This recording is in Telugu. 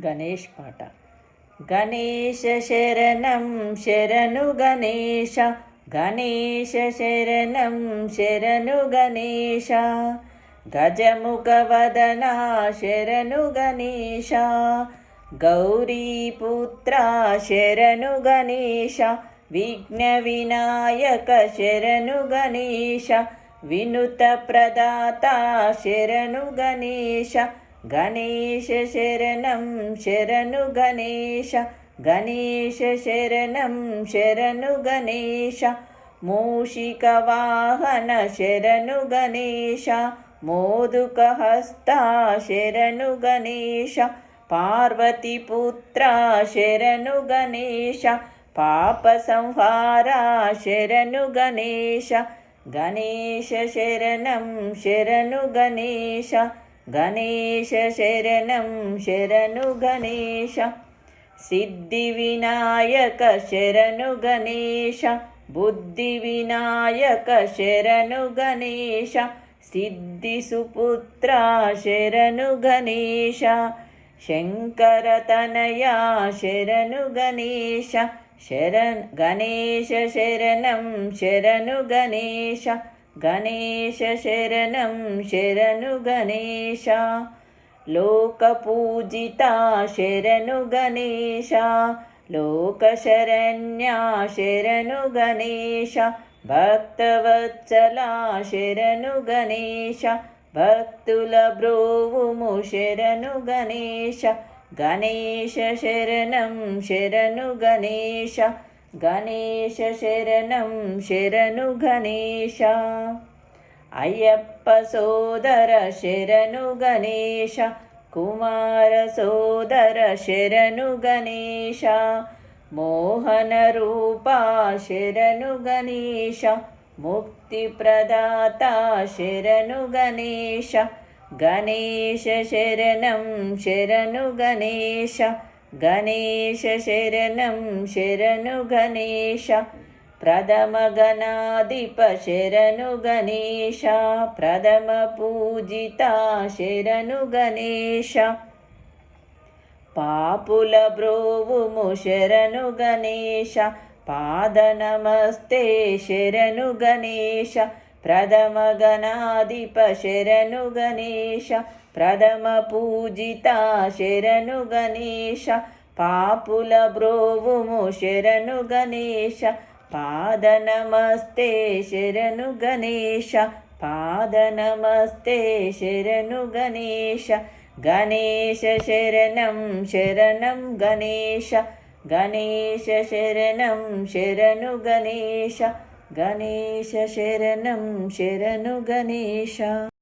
గణేష్ పాట. గణేశ శరణం శరణు గణేశ, గణేశ శరణం శరణు గణేశ, గజముఖ వదన శరణు గణేశ, గౌరీపుత్ర శరణు గణేశ, విఘ్న వినాయక శరణు గణేశ, వినుత ప్రదాత శరణు గణేశ, గణేశ శరణం శరణు గణేశ, గణేశ శరణం శరణు గణేశ, మూషిక వాహన శరణు గణేశ, మోదుక హస్త శరణు గణేశ, పార్వతీపుత్ర శరణు గణేశ, పాప సంహార శరణు గణేశ, గణేశ శరణం శరణు గణేశ, గణేశ శరణం శరణు గణేశ, సిద్ధి వినాయక శరణు గణేశ, బుద్ధి వినాయక శరణు గణేశ, సిద్ధి సుపుత్ర శరణు గణేశ, శంకర తనయ శరణు గణేశ, గణేశ శరణం శరణు గణేశ, గణేశ శరణం శరణు గణేశ, లోక పూజిత శరణు గణేశ, లోక శరణ్య శరణు గణేశ, భక్తవత్సల శరణు గణేశ, భక్తుల బ్రోవుము శరణు గణేశ, గణేశ శరణం శరణు గణేశ, గణేశ శరణం శరణు గణేశ, అయ్యప్ప సోదర శరణు గణేశ, కుమార సోదర శరణు గణేశ, మోహన రూప శరణు గణేశ, ముక్తి ప్రదాత శరణు గణేశ, గణేశ శరణం శరణు గణేశ, గణేశ శరణం శరణు గణేశ, ప్రథమ గణాధిప శరణు గణేశ, ప్రథమ పూజిత శరణు గణేశ, పాపుల బ్రోవుము శరణు గణేశ, పాద నమస్తే శరణు గణేశ, ప్రథమ గణాధిప శరణు గణేశ, ప్రథమ పూజిత శరణు గణేశ, పాపుల బ్రోవుము శరణు గణేశ, పాద నమస్తే శరణు గణేశ, పాద నమస్తే శరణు గణేశ, గణేశ శరణం శరణం గణేశ, గణేశ శరణం శరణు గణేశ, గణేశ శరణం శరణు గణేశ.